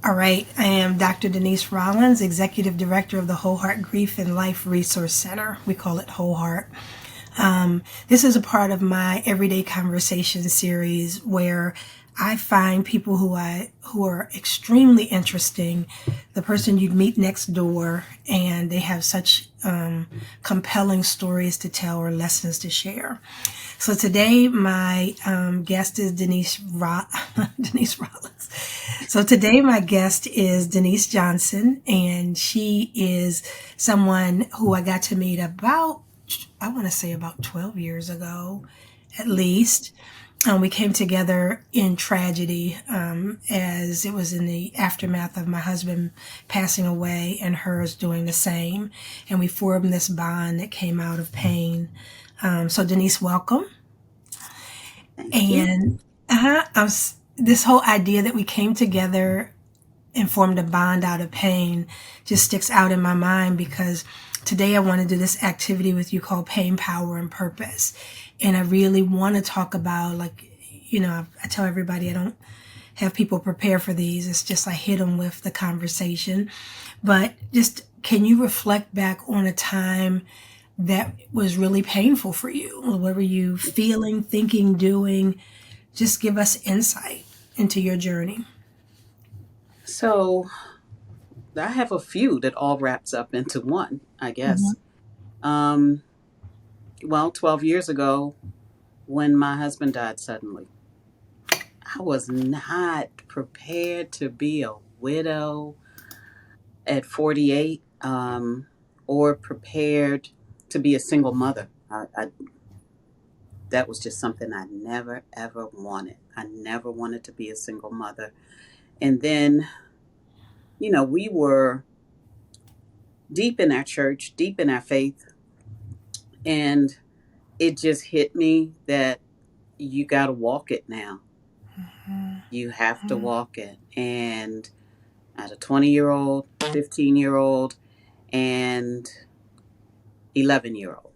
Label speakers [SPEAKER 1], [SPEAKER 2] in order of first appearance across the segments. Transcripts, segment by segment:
[SPEAKER 1] All right, I am Dr. Denise Rollins, Executive Director of the Whole Heart Grief and Life Resource Center. We call it Whole Heart. This is a part of my Everyday Conversation series where I find people who are extremely interesting, the person you'd meet next door, and they have such compelling stories to tell or lessons to share. So today, my guest is Denise Rollins. So today, my guest is Denise Johnson, and she is someone who I got to meet about 12 years ago, at least. We came together in tragedy as it was in the aftermath of my husband passing away and hers doing the same. And we formed this bond that came out of pain. So Denise, welcome. And this whole idea that we came together and formed a bond out of pain just sticks out in my mind because today I want to do this activity with you called Pain, Power, and Purpose. And I really want to talk about, I tell everybody I don't have people prepare for these. It's just I hit them with the conversation. But just, can you reflect back on a time that was really painful for you? What were you feeling, thinking, doing? Just give us insight into your journey.
[SPEAKER 2] So I have a few that all wraps up into one, I guess.
[SPEAKER 1] Mm-hmm.
[SPEAKER 2] 12 years ago, when my husband died suddenly, I was not prepared to be a widow at 48, or prepared to be a single mother. That was just something I never, ever wanted. I never wanted to be a single mother. And then, we were deep in our church, deep in our faith, and it just hit me that you got to walk it now. You have to walk it. And I had a 20-year-old, 15-year-old, and 11-year-old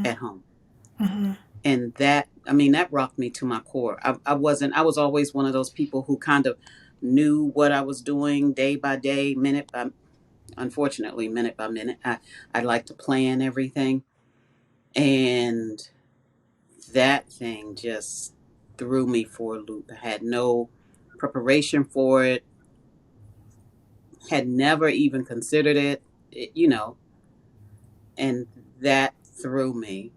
[SPEAKER 2] at home.
[SPEAKER 1] Mm-hmm.
[SPEAKER 2] And that rocked me to my core. I was always one of those people who kind of knew what I was doing day by day, unfortunately, minute by minute. I like to plan everything. And that thing just threw me for a loop. I had no preparation for it, had never even considered it, and that threw me.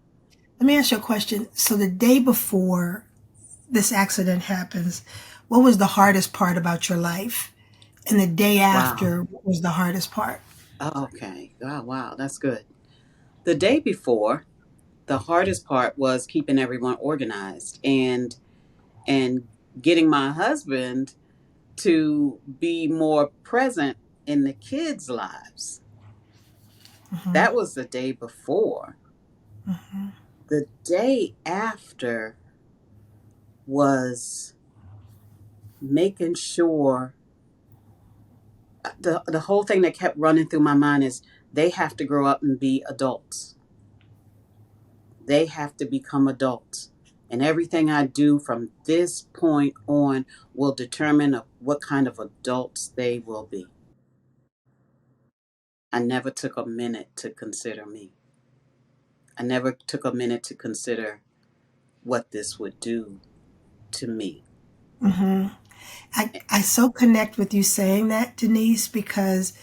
[SPEAKER 1] Let me ask you a question. So the day before this accident happens, what was the hardest part about your life? And the day
[SPEAKER 2] Wow.
[SPEAKER 1] after, what was the hardest part?
[SPEAKER 2] Okay. Oh, wow. That's good. The day before, the hardest part was keeping everyone organized and getting my husband to be more present in the kids' lives.
[SPEAKER 1] Mm-hmm.
[SPEAKER 2] That was the day before.
[SPEAKER 1] Mm-hmm.
[SPEAKER 2] The day after was making sure the whole thing that kept running through my mind is they have to grow up and be adults. They have to become adults. And everything I do from this point on will determine what kind of adults they will be. I never took a minute to consider me. I never took a minute to consider what this would do to me.
[SPEAKER 1] Mm-hmm. I so connect with you saying that, Denise, because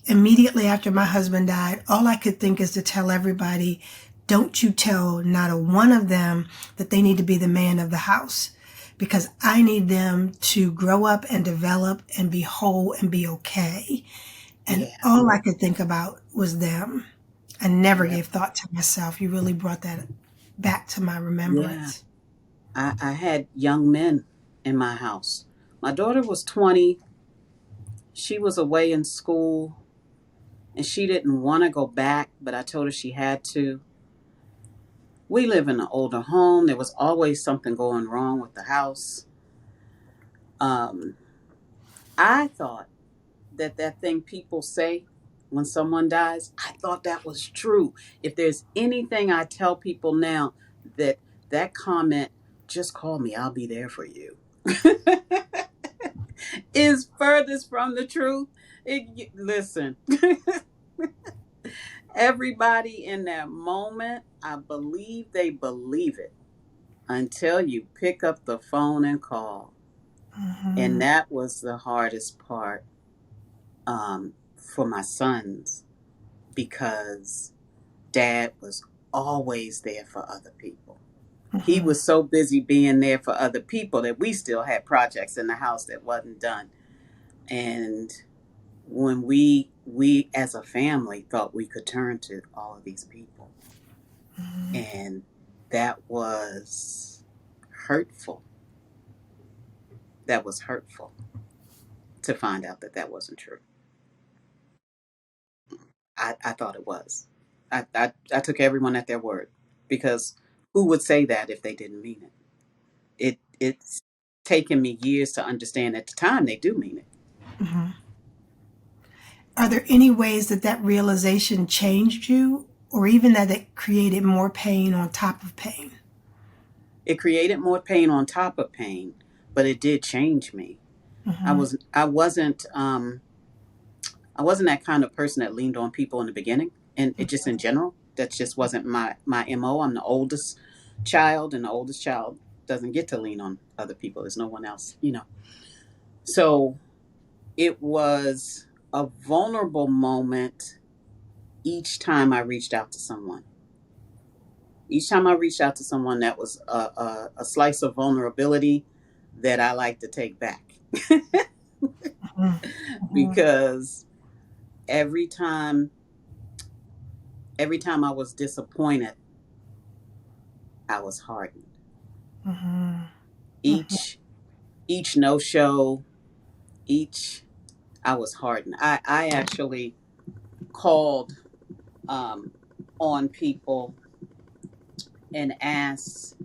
[SPEAKER 1] immediately after my husband died, all I could think is to tell everybody, don't you tell not a one of them that they need to be the man of the house, because I need them to grow up and develop and be whole and be okay. And
[SPEAKER 2] Yeah.
[SPEAKER 1] all I could think about was them. I never
[SPEAKER 2] Yep.
[SPEAKER 1] gave thought to myself. You really brought that back to my
[SPEAKER 2] Yeah.
[SPEAKER 1] remembrance.
[SPEAKER 2] I had young men in my house. My daughter was 20. She was away in school and she didn't want to go back, but I told her she had to. We live in an older home. There was always something going wrong with the house. Um, I thought that thing people say when someone dies, I thought that was true. If there's anything I tell people now, that comment, just call me, I'll be there for you. is furthest from the truth. Listen, everybody in that moment, I believe they believe it until you pick up the phone and call. And
[SPEAKER 1] Mm-hmm.
[SPEAKER 2] that was the hardest part for my sons because dad was always there for other people. He
[SPEAKER 1] Mm-hmm.
[SPEAKER 2] was so busy being there for other people that we still had projects in the house that wasn't done. And when we as a family thought we could turn to all of these people,
[SPEAKER 1] Mm-hmm.
[SPEAKER 2] and that was hurtful. That was hurtful to find out that that wasn't true. I thought it was. I took everyone at their word because who would say that if they didn't mean it? It's taken me years to understand at the time they do mean it.
[SPEAKER 1] Mm-hmm. Are there any ways that that realization changed you, or even that it created more pain on top of pain?
[SPEAKER 2] It created more pain on top of pain, but it did change me.
[SPEAKER 1] Mm-hmm.
[SPEAKER 2] I wasn't that kind of person that leaned on people in the beginning, and it just in general. That just wasn't my mo. I'm the oldest child, and the oldest child doesn't get to lean on other people. There's no one else, you know. So it was a vulnerable moment each time I reached out to someone. Each time I reached out to someone, that was a slice of vulnerability that I like to take back
[SPEAKER 1] Mm-hmm.
[SPEAKER 2] because every time every time I was disappointed, I was hardened.
[SPEAKER 1] Mm-hmm. Mm-hmm.
[SPEAKER 2] Each no show, each I was hardened. I actually called um, on people and asked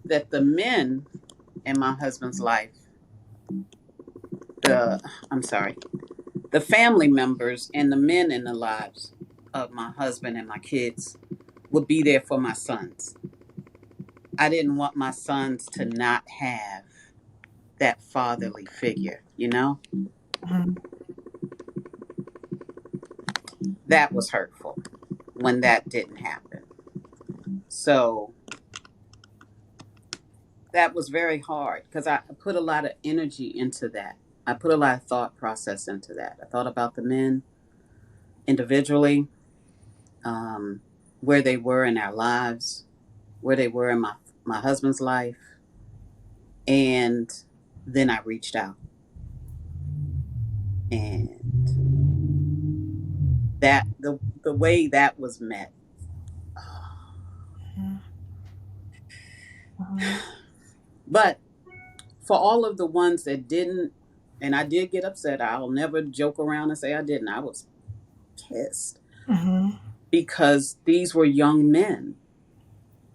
[SPEAKER 2] that the men in my husband's life, the I'm sorry, the family members and the men in the lives of my husband and my kids would be there for my sons. I didn't want my sons to not have that fatherly figure, you know?
[SPEAKER 1] Mm-hmm.
[SPEAKER 2] That was hurtful when that didn't happen. So that was very hard because I put a lot of energy into that. I put a lot of thought process into that. I thought about the men individually, um, where they were in our lives, where they were in my husband's life, and then I reached out, and that the way that was met.
[SPEAKER 1] Mm-hmm.
[SPEAKER 2] But for all of the ones that didn't, and I did get upset. I'll never joke around and say I didn't. I was pissed
[SPEAKER 1] Mm-hmm.
[SPEAKER 2] because these were young men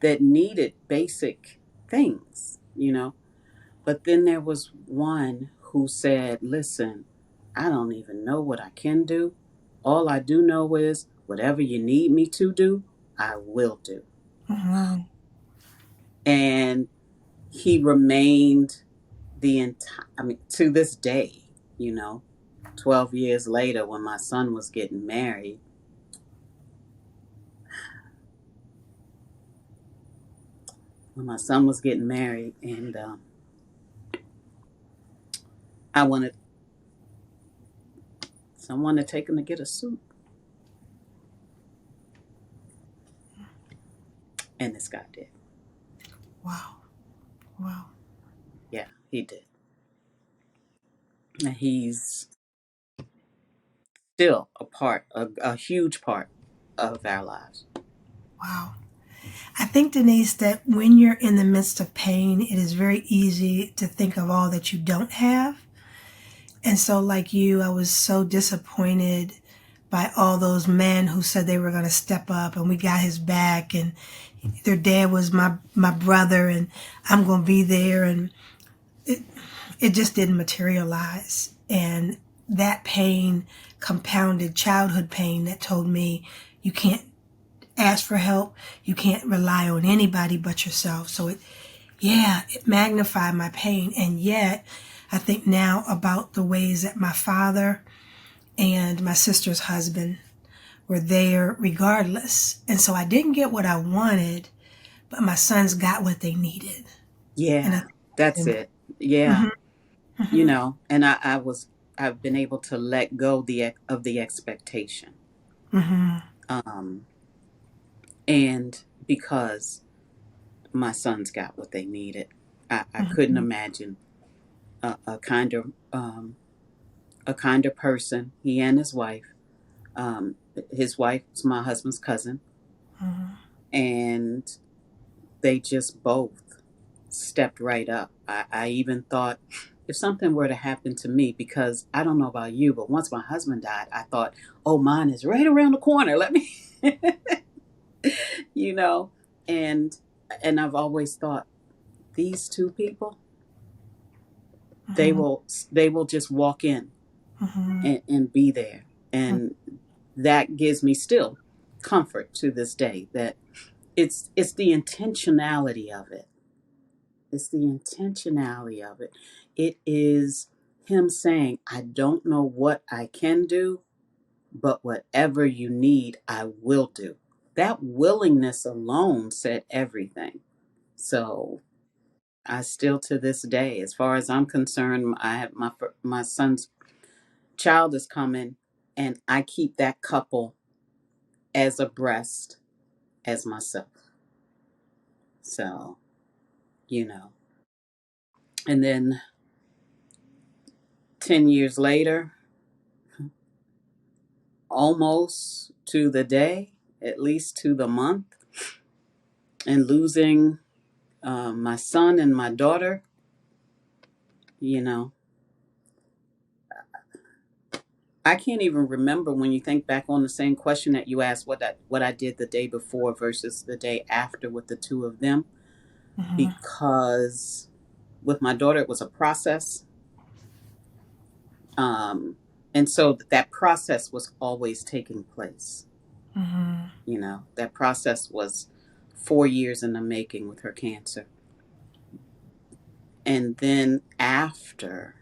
[SPEAKER 2] that needed basic things, you know. But then there was one who said, listen, I don't even know what I can do. All I do know is whatever you need me to do, I will do.
[SPEAKER 1] Mm-hmm.
[SPEAKER 2] And he remained the entire, I mean, to this day, you know, 12 years later when my son was getting married, and I wanted someone to take him to get a suit, and this guy did.
[SPEAKER 1] Wow. Wow.
[SPEAKER 2] Yeah, he did. And he's still a huge part of our lives.
[SPEAKER 1] Wow. I think, Denise, that when you're in the midst of pain, it is very easy to think of all that you don't have. And so, like you, I was so disappointed by all those men who said they were going to step up and we got his back and their dad was my brother and I'm going to be there. And it, it just didn't materialize. And that pain compounded childhood pain that told me you can't ask for help. You can't rely on anybody but yourself. So it magnified my pain. And yet I think now about the ways that my father and my sister's husband were there regardless. And so I didn't get what I wanted, but my sons got what they needed. And I
[SPEAKER 2] Yeah,
[SPEAKER 1] think that's
[SPEAKER 2] that's
[SPEAKER 1] important.
[SPEAKER 2] it. Yeah.
[SPEAKER 1] Mm-hmm, mm-hmm,
[SPEAKER 2] And I've been able to let go of the expectation.
[SPEAKER 1] mm-hmm,
[SPEAKER 2] Um, and because my sons got what they needed, I couldn't
[SPEAKER 1] mm-hmm,
[SPEAKER 2] imagine a, a kinder, um, a kinder person. He and his wife was my husband's cousin,
[SPEAKER 1] mm-hmm,
[SPEAKER 2] and they just both stepped right up. I even thought if something were to happen to me, because I don't know about you, but once my husband died, I thought, oh, mine is right around the corner. Let me, you know, and I've always thought these two people, they
[SPEAKER 1] mm-hmm,
[SPEAKER 2] will they will just walk in
[SPEAKER 1] mm-hmm,
[SPEAKER 2] and be there, and that gives me still comfort to this day that it's the intentionality of it. It's the intentionality of it. It is him saying, I don't know what I can do, but whatever you need, I will do. That willingness alone said everything. So I still, to this day, as far as I'm concerned, I have my son's child is coming, and I keep that couple as abreast as myself. So, you know. And then 10 years later, almost to the day, at least to the month, and losing my son and my daughter, you know, I can't even remember when you think back on the same question that you asked what I did the day before versus the day after with the two of them,
[SPEAKER 1] mm-hmm,
[SPEAKER 2] because with my daughter it was a process, and so that process was always taking place.
[SPEAKER 1] mm-hmm.
[SPEAKER 2] That process was 4 years in the making with her cancer. And then after,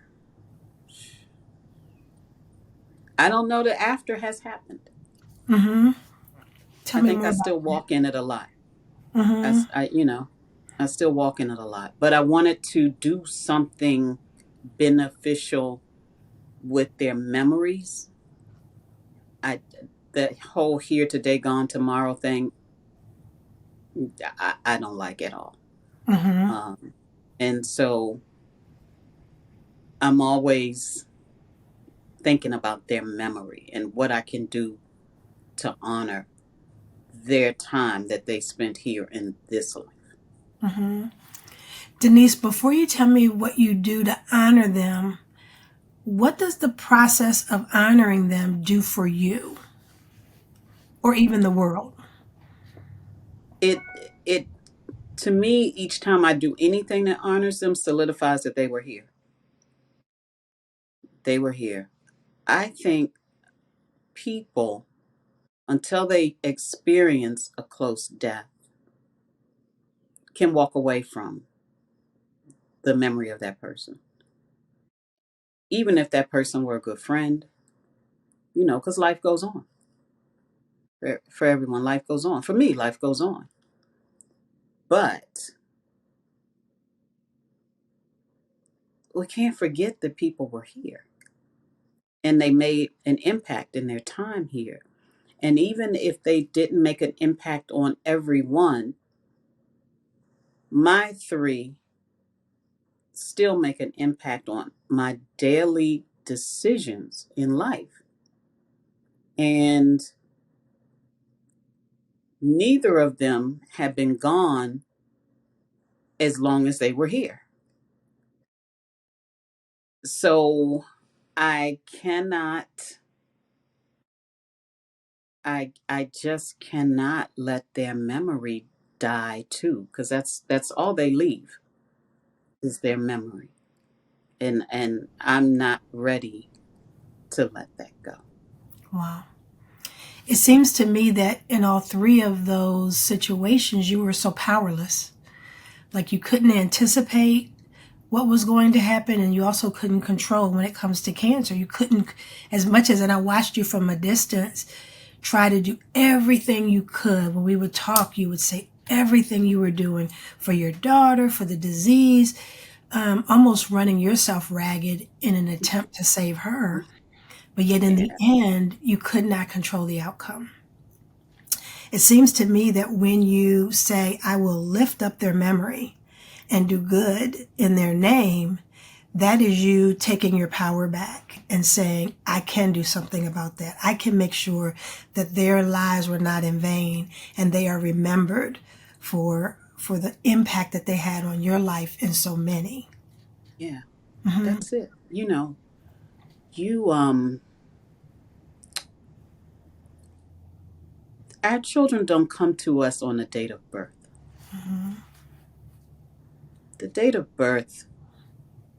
[SPEAKER 2] I don't know that after has happened.
[SPEAKER 1] Mm-hmm.
[SPEAKER 2] I
[SPEAKER 1] Tell me
[SPEAKER 2] think
[SPEAKER 1] more
[SPEAKER 2] I
[SPEAKER 1] about
[SPEAKER 2] still
[SPEAKER 1] that.
[SPEAKER 2] walk in it a lot.
[SPEAKER 1] Mm-hmm,
[SPEAKER 2] I still walk in it a lot. But I wanted to do something beneficial with their memories. I That whole here today, gone tomorrow thing, I don't like at all.
[SPEAKER 1] mm-hmm,
[SPEAKER 2] And so I'm always thinking about their memory and what I can do to honor their time that they spent here in this life.
[SPEAKER 1] mm-hmm. Denise, before you tell me what you do to honor them, what does the process of honoring them do for you or even the world?
[SPEAKER 2] It it To me, each time I do anything that honors them, solidifies that they were here. They were here. I think people, until they experience a close death, can walk away from the memory of that person, even if that person were a good friend. Because life goes on. For everyone, life goes on. For me, life goes on. But we can't forget that people were here and they made an impact in their time here. And even if they didn't make an impact on everyone, my three still make an impact on my daily decisions in life. And neither of them have been gone as long as they were here. So I cannot, I just cannot let their memory die too, because that's all they leave is their memory. And I'm not ready to let that go.
[SPEAKER 1] Wow. It seems to me that in all three of those situations, you were so powerless. Like you couldn't anticipate what was going to happen, and you also couldn't control when it comes to cancer. You couldn't, as much as, and I watched you from a distance, try to do everything you could. When we would talk, you would say everything you were doing for your daughter, for the disease, almost running yourself ragged in an attempt to save her. But yet in the
[SPEAKER 2] Yeah.
[SPEAKER 1] end, you could not control the outcome. It seems to me that when you say, I will lift up their memory and do good in their name, that is you taking your power back and saying, I can do something about that. I can make sure that their lives were not in vain and they are remembered for the impact that they had on your life and so many.
[SPEAKER 2] Yeah.
[SPEAKER 1] Mm-hmm.
[SPEAKER 2] That's it. You our children don't come to us on the date of birth.
[SPEAKER 1] Mm-hmm.
[SPEAKER 2] The date of birth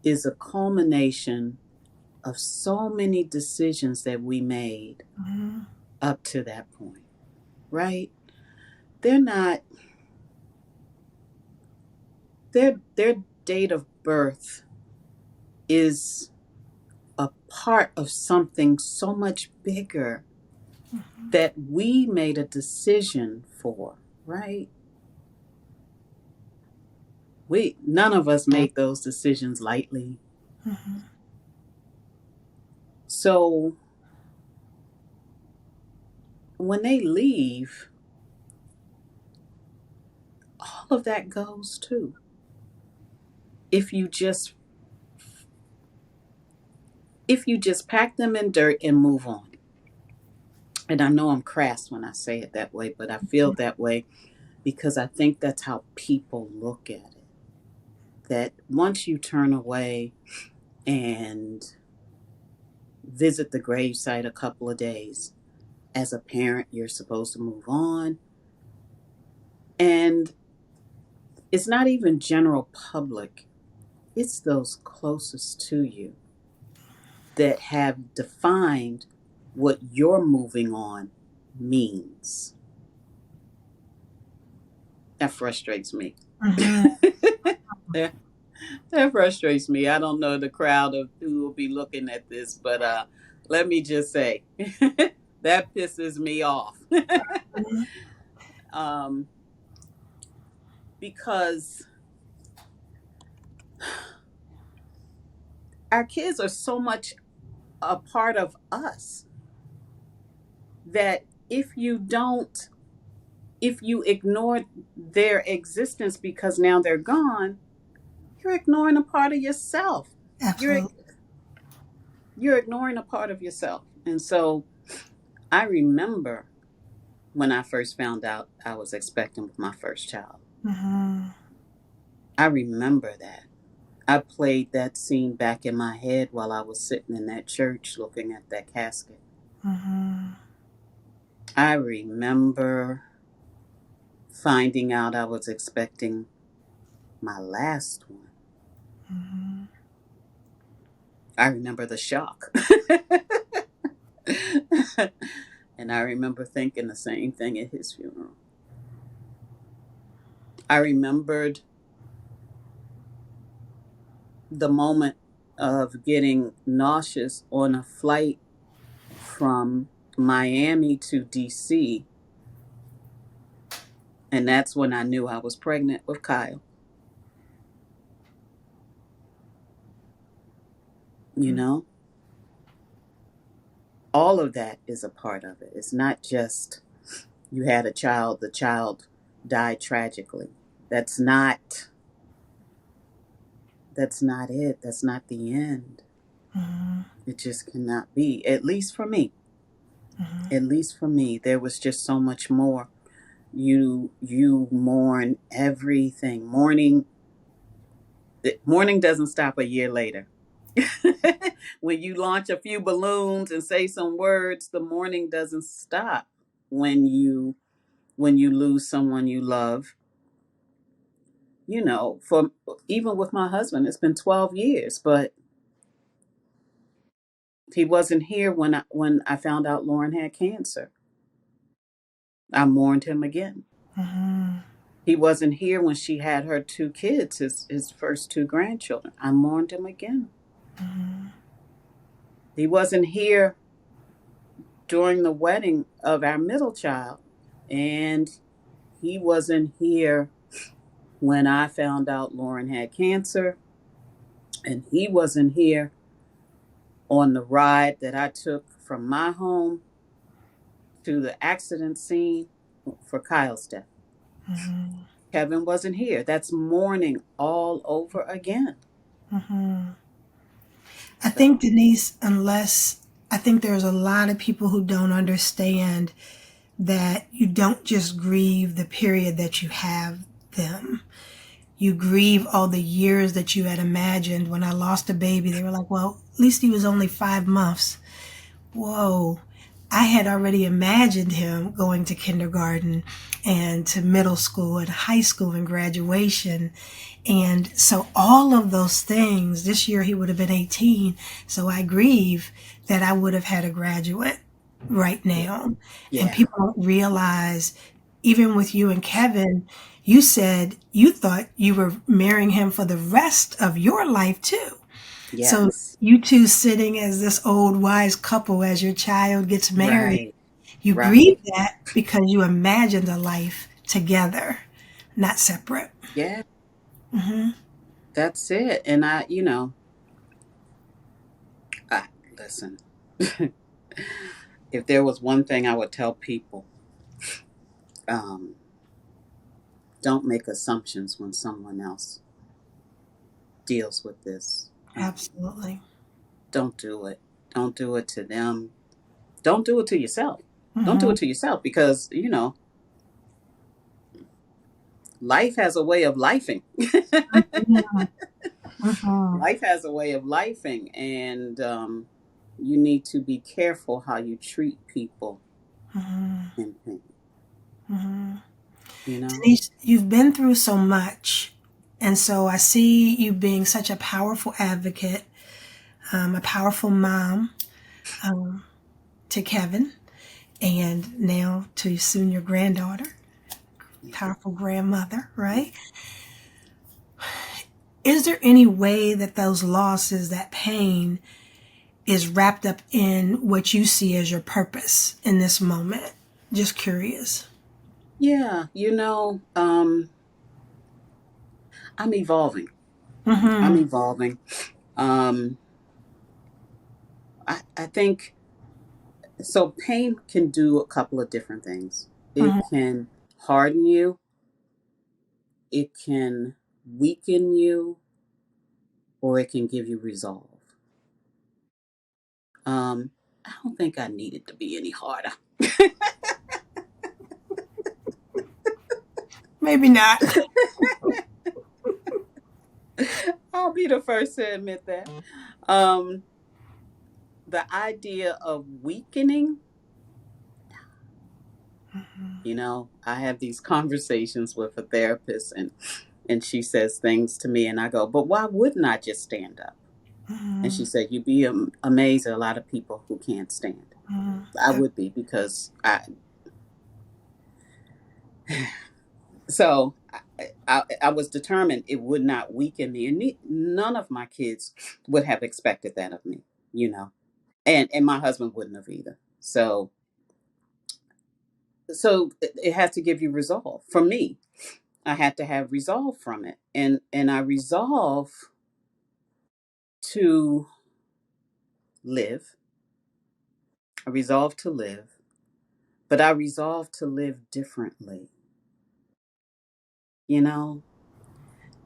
[SPEAKER 2] is a culmination of so many decisions that we made
[SPEAKER 1] Mm-hmm.
[SPEAKER 2] up to that point, right? They're not their date of birth is a part of something so much bigger that we made a decision for, right? We none of us make those decisions lightly.
[SPEAKER 1] Mm-hmm.
[SPEAKER 2] So when they leave, all of that goes too. If you just if you just pack them in dirt and move on. And I know I'm crass when I say it that way, but I feel that way because I think that's how people look at it. That once you turn away and visit the gravesite a couple of days, as a parent, you're supposed to move on. And it's not even general public, it's those closest to you that have defined what your moving on means. That frustrates me.
[SPEAKER 1] Mm-hmm.
[SPEAKER 2] that, that frustrates me. I don't know the crowd of who will be looking at this, but let me just say that pisses me off. um, because our kids are so much a part of us that if you ignore their existence because now they're gone, you're ignoring a part of yourself. You're
[SPEAKER 1] Absolutely.
[SPEAKER 2] you're ignoring a part of yourself. And so I remember when I first found out I was expecting with my first child.
[SPEAKER 1] Mm-hmm.
[SPEAKER 2] I remember that. I played that scene back in my head while I was sitting in that church looking at that casket.
[SPEAKER 1] Mm-hmm.
[SPEAKER 2] I remember finding out I was expecting my last one.
[SPEAKER 1] Mm-hmm.
[SPEAKER 2] I remember the shock. And I remember thinking the same thing at his funeral. I remembered the moment of getting nauseous on a flight from Miami to DC. And that's when I knew I was pregnant with Kyle. You know, all of that is a part of it. It's not just you had a child, the child died tragically. That's not that's not it. That's not the end.
[SPEAKER 1] Mm-hmm.
[SPEAKER 2] It just cannot be. At least for me.
[SPEAKER 1] Mm-hmm.
[SPEAKER 2] At least for me, there was just so much more. You mourn everything. Mourning doesn't stop a year later. When you launch a few balloons and say some words, the mourning doesn't stop when you lose someone you love. For even with my husband, it's been 12 years, but he wasn't here when I found out Lauren had cancer. I mourned him again.
[SPEAKER 1] Mm-hmm.
[SPEAKER 2] He wasn't here when she had her two kids, his first two grandchildren. I mourned him again.
[SPEAKER 1] Mm-hmm.
[SPEAKER 2] He wasn't here during the wedding of our middle child. And he wasn't here when I found out Lauren had cancer. And he wasn't here on the ride that I took from my home to the accident scene for Kyle's death.
[SPEAKER 1] Mm-hmm.
[SPEAKER 2] Kevin wasn't here. That's mourning all over again.
[SPEAKER 1] Mm-hmm. I
[SPEAKER 2] So,
[SPEAKER 1] think, Denise, I think there's a lot of people who don't understand that you don't just grieve the period that you have them. You grieve all the years that you had imagined. When I lost a baby, they were like, well, at least he was only 5 months. Whoa. I had already imagined him going to kindergarten and to middle school and high school and graduation. And so all of those things, this year he would have been 18. So I grieve that I would have had a graduate right
[SPEAKER 2] yeah.
[SPEAKER 1] now. And
[SPEAKER 2] Yeah.
[SPEAKER 1] people don't realize, even with you and Kevin, you said you thought you were marrying him for the rest of your life too. So
[SPEAKER 2] Yes.
[SPEAKER 1] you two sitting as this old wise couple as your child gets married,
[SPEAKER 2] Right.
[SPEAKER 1] you grieve
[SPEAKER 2] Right.
[SPEAKER 1] that because you imagined a life together, not separate.
[SPEAKER 2] Yeah.
[SPEAKER 1] Hmm.
[SPEAKER 2] That's it. And I listen. If there was one thing I would tell people, um, don't make assumptions when someone else deals with this.
[SPEAKER 1] Absolutely.
[SPEAKER 2] Don't do it. Don't do it to them. Don't do it to yourself. Don't do
[SPEAKER 1] Hmm.
[SPEAKER 2] it to yourself because, life has a way of lifing.
[SPEAKER 1] Hmm.
[SPEAKER 2] Life has a way of lifing, and you need to be careful how you treat people
[SPEAKER 1] Hmm.
[SPEAKER 2] in pain,
[SPEAKER 1] Hmm.
[SPEAKER 2] you know?
[SPEAKER 1] Denise, you've been through so much. And so I see you being such a powerful advocate, a powerful mom um, to Kevin, and now to soon your granddaughter,
[SPEAKER 2] Yeah.
[SPEAKER 1] powerful grandmother,
[SPEAKER 2] Yeah.
[SPEAKER 1] right? Is there any way that those losses, that pain, is wrapped up in what you see as your purpose in this moment? Just curious.
[SPEAKER 2] Yeah, I'm evolving. I'm
[SPEAKER 1] Mm-hmm.
[SPEAKER 2] evolving. Um, I think so. Pain can do a couple of different things. It
[SPEAKER 1] Mm-hmm.
[SPEAKER 2] can harden you, it can weaken you, or it can give you resolve. I don't think I need it to be any harder.
[SPEAKER 1] Maybe not.
[SPEAKER 2] I'll be the first to admit that. Um, the idea of weakening, I have these conversations with a therapist, and she says things to me, and I go, but why wouldn't I just stand up? And
[SPEAKER 1] Mm-hmm.
[SPEAKER 2] she said, you'd be amazed at a lot of people who can't stand.
[SPEAKER 1] Mm-hmm.
[SPEAKER 2] I
[SPEAKER 1] Yep.
[SPEAKER 2] would be because so I was determined it would not weaken me, and none of my kids would have expected that of me, you know, and my husband wouldn't have either. So it has to give you resolve. For me, I had to have resolve from it, and I resolve to live. I resolve to live, but I resolve to live differently, you know,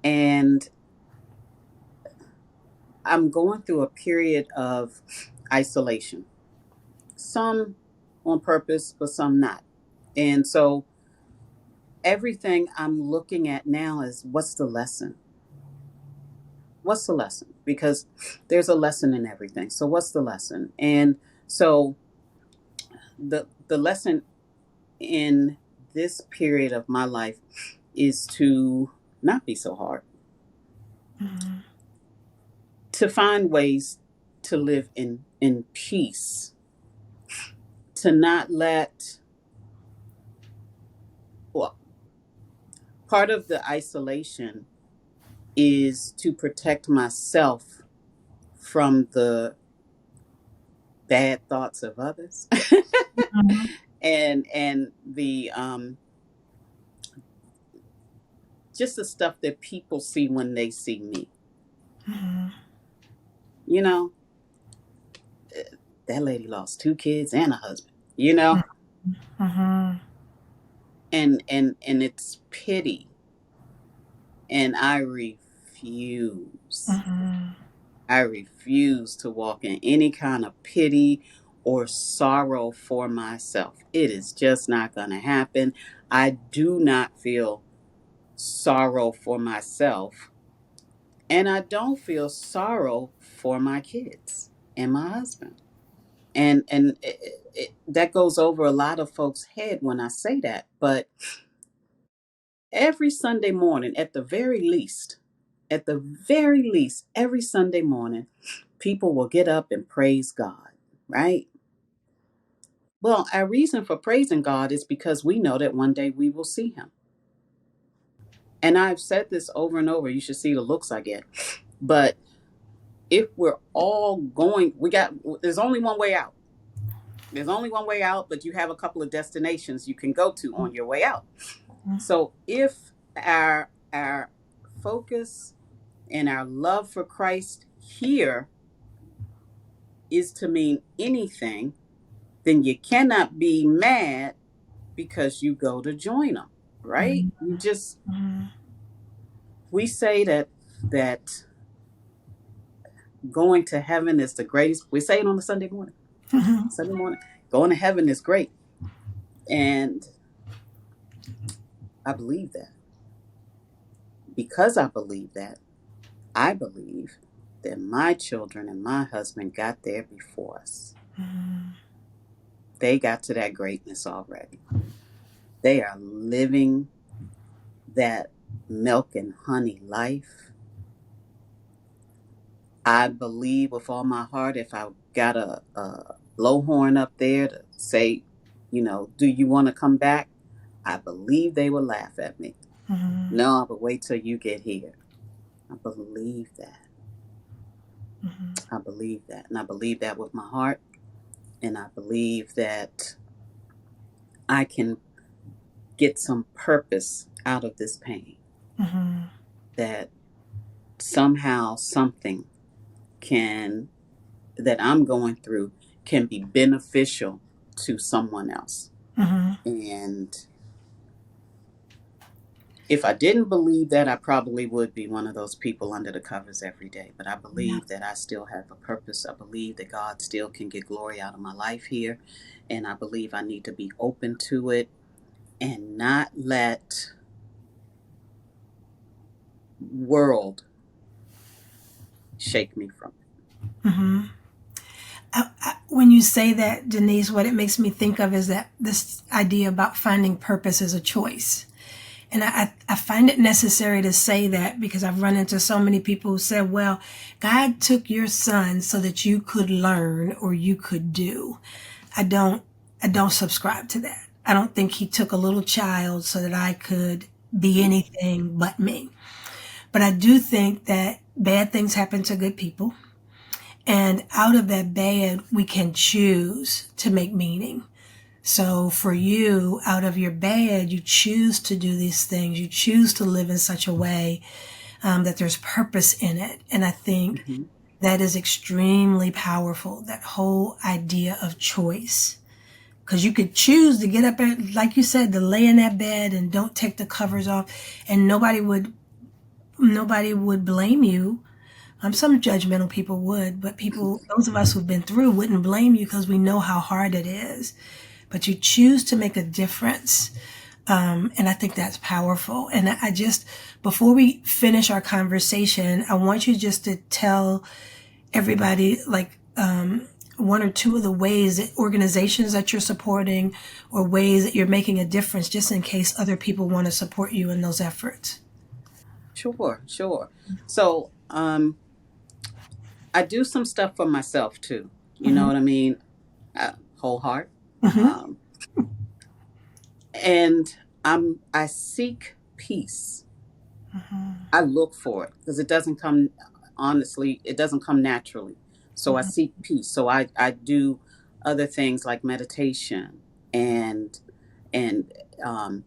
[SPEAKER 2] and I'm going through a period of isolation, some on purpose, but some not. And so everything I'm looking at now is what's the lesson? What's the lesson? Because there's a lesson in everything. So what's the lesson? And so the lesson in this period of my life is to not be so hard,
[SPEAKER 1] Mm-hmm.
[SPEAKER 2] to find ways to live in peace, to not let, well, Part of the isolation is to protect myself from the bad thoughts of others
[SPEAKER 1] Mhm.
[SPEAKER 2] and the just the stuff that people see when they see me.
[SPEAKER 1] Mhm.
[SPEAKER 2] You know, that lady lost two kids and a husband. You know,
[SPEAKER 1] Mhm.
[SPEAKER 2] and it's pity, and
[SPEAKER 1] Mhm.
[SPEAKER 2] I refuse to walk in any kind of pity or sorrow for myself. It is just not going to happen. I do not feel sorrow for myself, and I don't feel sorrow for my kids and my husband. That goes over a lot of folks' head when I say that, but every Sunday morning, at the very least, every Sunday morning, people will get up and praise God, right? Well, our reason for praising God is because we know that one day we will see Him. And I've said this over and over. You should see the looks I get. But if we're all going, there's only one way out. There's only one way out, but you have a couple of destinations you can go to on your way out. So if our focus and our love for Christ here is to mean anything, then you cannot be mad because you go to join them, right?
[SPEAKER 1] Mhm.
[SPEAKER 2] You just
[SPEAKER 1] Mhm.
[SPEAKER 2] we say that going to heaven is the greatest. We say it on the Sunday morning.
[SPEAKER 1] Mhm.
[SPEAKER 2] Sunday morning, going to heaven is great, and I believe that. Because I believe that, I believe that my children and my husband got there before us.
[SPEAKER 1] Mhm.
[SPEAKER 2] They got to that greatness already. They are living that milk and honey life. I believe with all my heart, if I got a blowhorn up there to say, do you want to come back? I believe they will laugh at me.
[SPEAKER 1] Mhm.
[SPEAKER 2] No, but wait till you get here. I believe that.
[SPEAKER 1] Mhm.
[SPEAKER 2] I believe that. And I believe that with my heart. And I believe that I can get some purpose out of this pain.
[SPEAKER 1] Mhm.
[SPEAKER 2] That somehow something can that I'm going through can be beneficial to someone else.
[SPEAKER 1] Mhm.
[SPEAKER 2] And if I didn't believe that, I probably would be one of those people under the covers every day. But I
[SPEAKER 1] Yeah.
[SPEAKER 2] believe that I still have a purpose. I believe that God still can get glory out of my life here. And I believe I need to be open to it and not let world shake me from it.
[SPEAKER 1] Mhm. When you say that, Denise, what it makes me think of is that this idea about finding purpose is a choice. And I find it necessary to say that because I've run into so many people who said, well, God took your son so that you could learn or you could do. I don't I don't subscribe to that. I don't think he took a little child so that I could be anything but me. But I do think that bad things happen to good people. And out of that bad, we can choose to make meaning. So for you, out of your bad, you choose to do these things. You choose to live in such a way that there's purpose in it. And I think
[SPEAKER 2] Mm-hmm.
[SPEAKER 1] that is extremely powerful, that whole idea of choice. Because you could choose to get up and, like you said, to lay in that bed and don't take the covers off, and nobody would blame you. Some judgmental people would, but those of us who've been through wouldn't blame you because we know how hard it is. But you choose to make a difference. And I think that's powerful. And I just, before we finish our conversation, I want you just to tell everybody, like, one or two of the ways that organizations that you're supporting or ways that you're making a difference, just in case other people want to support you in those efforts.
[SPEAKER 2] Sure, sure. So, I do some stuff for myself too. You know
[SPEAKER 1] Mm-hmm.
[SPEAKER 2] what I mean? Whole heart.
[SPEAKER 1] Mm-hmm.
[SPEAKER 2] Um, and I seek peace,
[SPEAKER 1] Mm-hmm.
[SPEAKER 2] I look for it because it doesn't come, honestly, it doesn't come naturally. So I
[SPEAKER 1] Mm-hmm.
[SPEAKER 2] seek peace. So I do other things like meditation and and um,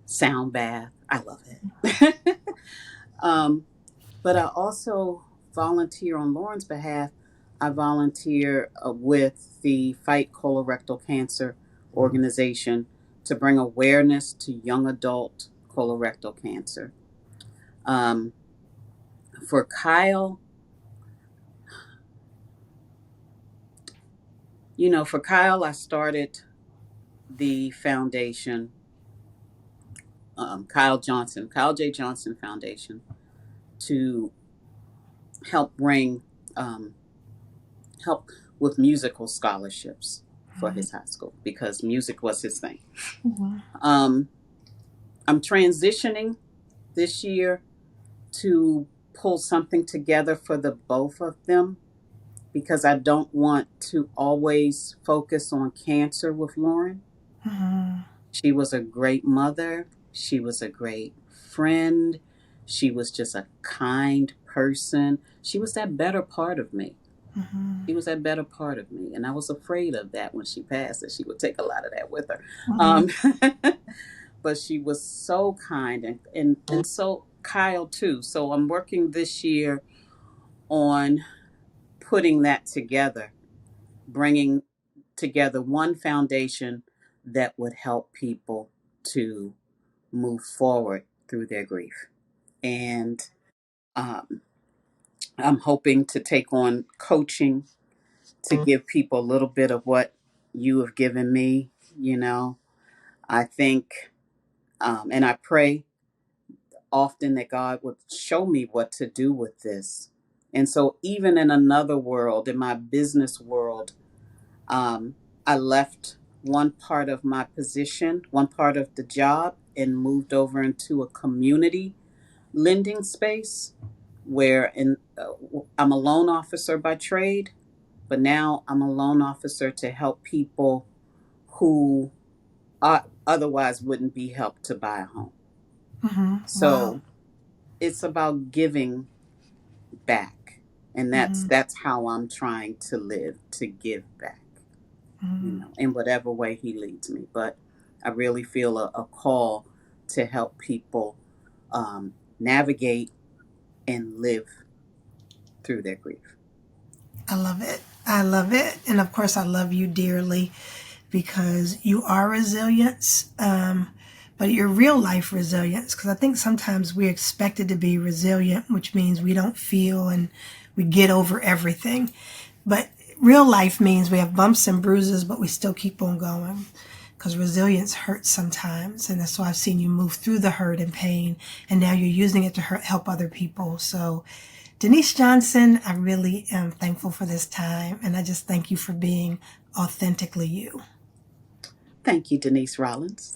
[SPEAKER 2] sound bath. I love it. um, but I also volunteer on Lauren's behalf. I volunteer with the Fight Colorectal Cancer organization to bring awareness to young adult colorectal cancer. Um, for Kyle, for Kyle, I started the foundation, Kyle J. Johnson Foundation, to help bring um, help with musical scholarships for his high school because music was his thing.
[SPEAKER 1] Mm-hmm.
[SPEAKER 2] Um, I'm transitioning this year to pull something together for the both of them because I don't want to always focus on cancer with Lauren.
[SPEAKER 1] Mm-hmm.
[SPEAKER 2] She was a great mother. She was a great friend. She was just a kind person. She was that better part of me.
[SPEAKER 1] Mm-hmm.
[SPEAKER 2] She was that better part of me. And I was afraid of that when she passed, that she would take a lot of that with her.
[SPEAKER 1] Mm-hmm.
[SPEAKER 2] Um, but she was so kind and so Kyle too. So I'm working this year on putting that together, bringing together one foundation that would help people to move forward through their grief. And um, I'm hoping to take on coaching to give people a little bit of what you have given me. You know, I think, and I pray often that God would show me what to do with this. And so, even in another world, in my business world, um, I left one part of my position, one part of the job, and moved over into a community lending space I'm a loan officer by trade, but now I'm a loan officer to help people who otherwise wouldn't be helped to buy a home.
[SPEAKER 1] Mm-hmm. Wow.
[SPEAKER 2] So it's about giving back, and that's
[SPEAKER 1] Mm-hmm.
[SPEAKER 2] that's how I'm trying to live, to give back,
[SPEAKER 1] Mm-hmm.
[SPEAKER 2] in whatever way he leads me. But I really feel a call to help people navigate and live through their grief.
[SPEAKER 1] I love it. I love it. And of course, I love you dearly because you are resilience, but your real life resilience. Because I think sometimes we're expected to be resilient, which means we don't feel and we get over everything. But real life means we have bumps and bruises, but we still keep on going. Because resilience hurts sometimes. And that's why I've seen you move through the hurt and pain. And now you're using it to help other people. So Denise Johnson, I really am thankful for this time, and I just thank you for being authentically you.
[SPEAKER 2] Thank you, Denise Rollins.